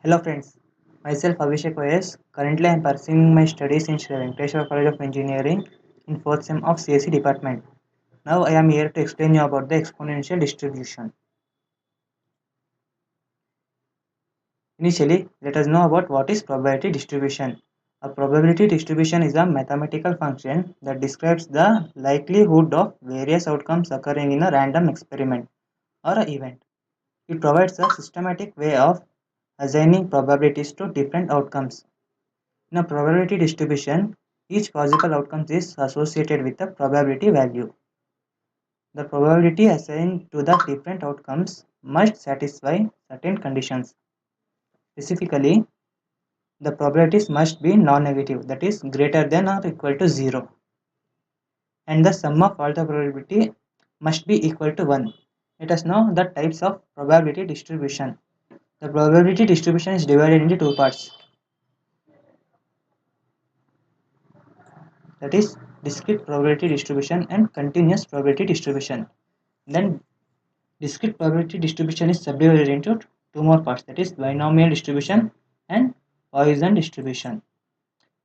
Hello friends, myself Abhishek OS. Currently I am pursuing my studies in Sri Venkateswara College of Engineering in 4th sem of CSE department. Now I am here to explain you about the exponential distribution. Initially, let us know about what is probability distribution. A probability distribution is a mathematical function that describes the likelihood of various outcomes occurring in a random experiment or an event. It provides a systematic way of assigning probabilities to different outcomes. In a probability distribution, each possible outcome is associated with a probability value. The probability assigned to the different outcomes must satisfy certain conditions. Specifically, the probabilities must be non-negative, that is greater than or equal to 0, and the sum of all the probability must be equal to 1. Let us know the types of probability distribution. The probability distribution is divided into two parts, that is discrete probability distribution and continuous probability distribution. Then discrete probability distribution is subdivided into two more parts, that is binomial distribution and Poisson distribution.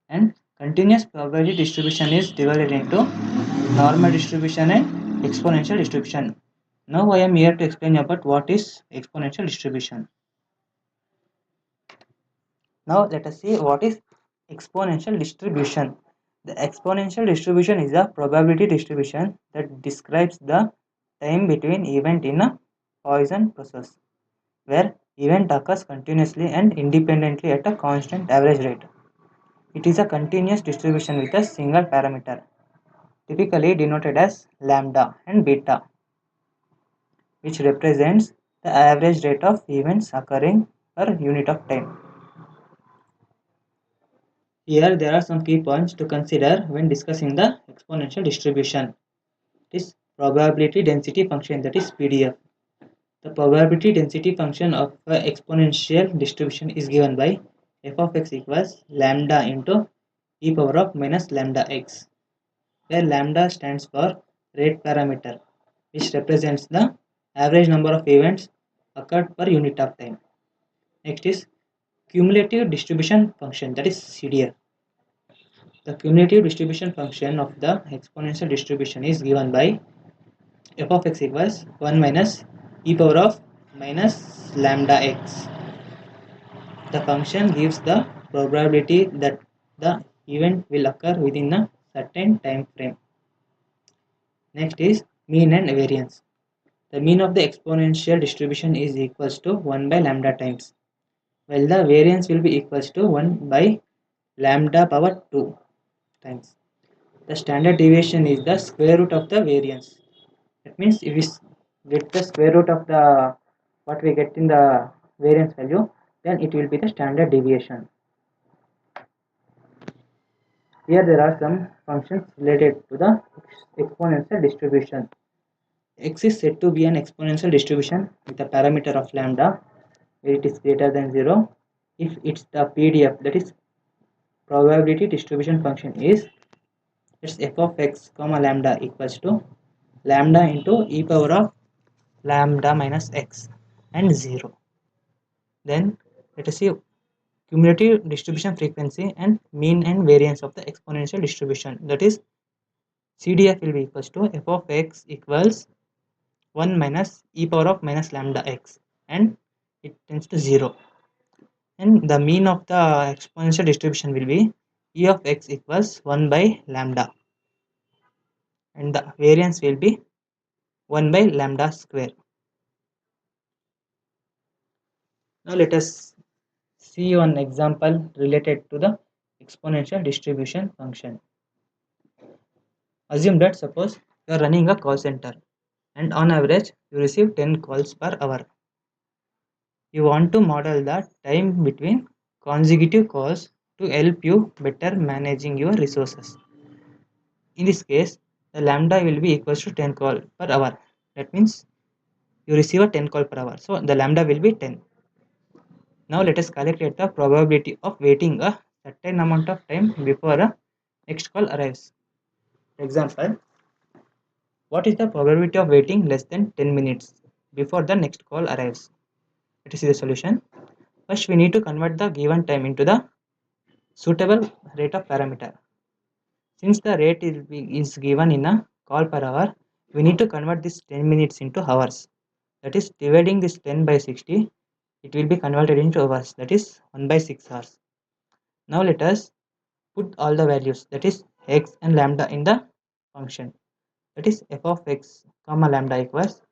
And continuous probability distribution is divided into normal distribution and exponential distribution. Now I am here to explain about what is exponential distribution. Now let us see what is exponential distribution. The exponential distribution is a probability distribution that describes the time between event in a Poisson process, where event occurs continuously and independently at a constant average rate. It is a continuous distribution with a single parameter, typically denoted as lambda and beta, which represents the average rate of events occurring per unit of time. Here there are some key points to consider when discussing the exponential distribution. It is probability density function, that is PDF. The probability density function of an exponential distribution is given by f of x equals lambda into e power of minus lambda x, where lambda stands for rate parameter, which represents the average number of events occurred per unit of time. Next is cumulative distribution function, that is CDF. The cumulative distribution function of the exponential distribution is given by f of x equals 1 minus e power of minus lambda x. The function gives the probability that the event will occur within a certain time frame. Next is mean and variance. The mean of the exponential distribution is equals to 1 by lambda times, while the variance will be equals to 1 by lambda power 2 times. The standard deviation is the square root of the variance. That means if we get the square root of the what we get in the variance value, then it will be the standard deviation. Here there are some functions related to the exponential distribution. X is said to be an exponential distribution with a parameter of lambda where it is greater than 0 if it's the PDF, that is probability distribution function is its f of x comma lambda equals to lambda into e power of lambda minus x and 0. Then let us see cumulative distribution frequency and mean and variance of the exponential distribution, that is CDF will be equals to f of x equals 1 minus e power of minus lambda x, and it tends to 0, and the mean of the exponential distribution will be e of x equals 1 by lambda, and the variance will be 1 by lambda square. Now let us see one example related to the exponential distribution function. Assume that suppose you are running a call center and on average you receive 10 calls per hour. You want to model the time between consecutive calls to help you better managing your resources. In this case, the lambda will be equals to 10 call per hour. That means you receive a 10 call per hour. So the lambda will be 10. Now let us calculate the probability of waiting a certain amount of time before a next call arrives. For example, what is the probability of waiting less than 10 minutes before the next call arrives? Let us see the solution. First, we need to convert the given time into the suitable rate of parameter. Since the rate is given in a call per hour, we need to convert this 10 minutes into hours. That is, dividing this 10 by 60, it will be converted into hours. That is 1 by 6 hours. Now let us put all the values, that is x and lambda, in the function. That is f of x comma lambda equals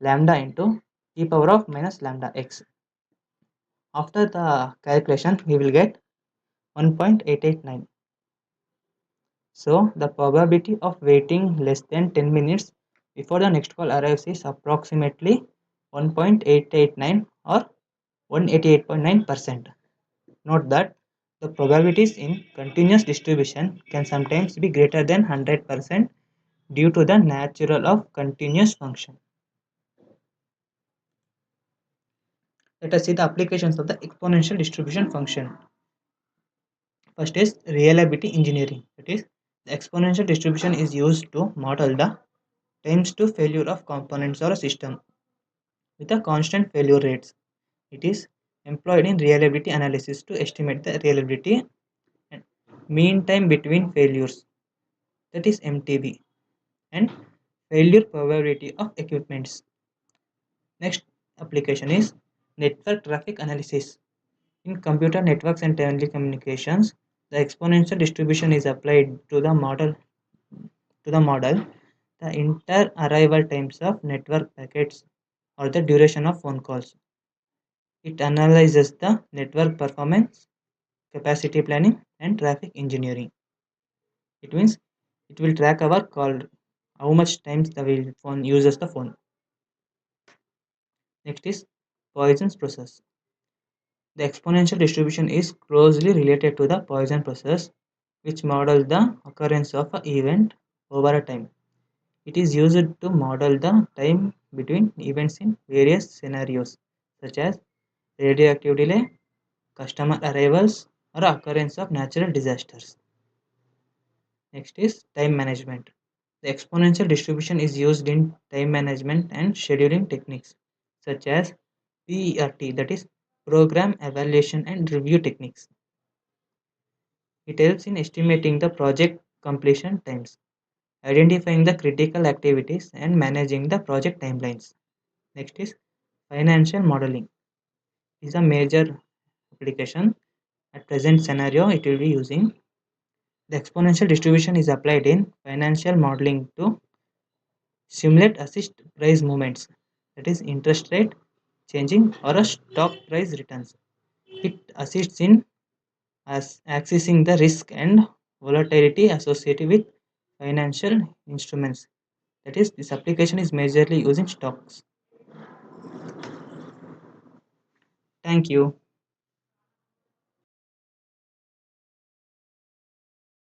lambda into e power of minus lambda x. After the calculation, we will get 1.889. So the probability of waiting less than 10 minutes before the next call arrives is approximately 1.889 or 188.9%. Note that the probabilities in continuous distribution can sometimes be greater than 100% due to the nature of continuous function. Let us see the applications of the exponential distribution function. First is reliability engineering. That is, the exponential distribution is used to model the times to failure of components or a system with a constant failure rates. It is employed in reliability analysis to estimate the reliability and mean time between failures, that is MTB, and failure probability of equipments. Next application is network traffic analysis. In computer networks and telecommunications, the exponential distribution is applied to the model. The inter-arrival times of network packets or the duration of phone calls. It analyzes the network performance, capacity planning, and traffic engineering. It means it will track our call, how much times the phone uses the phone. Next is Poisson's process. The exponential distribution is closely related to the Poisson process, which models the occurrence of an event over a time. It is used to model the time between events in various scenarios, such as radioactive delay, customer arrivals, or occurrence of natural disasters. Next is time management. The exponential distribution is used in time management and scheduling techniques, such as PERT, that is program evaluation and review techniques. It helps in estimating the project completion times, identifying the critical activities, and managing the project timelines. Next is financial modeling. Is a major application. At present scenario, it will be using the exponential distribution is applied in financial modeling to simulate assist price movements, that is interest rate changing or a stock price returns. It assists in accessing the risk and volatility associated with financial instruments. That is, this application is majorly using stocks. Thank you.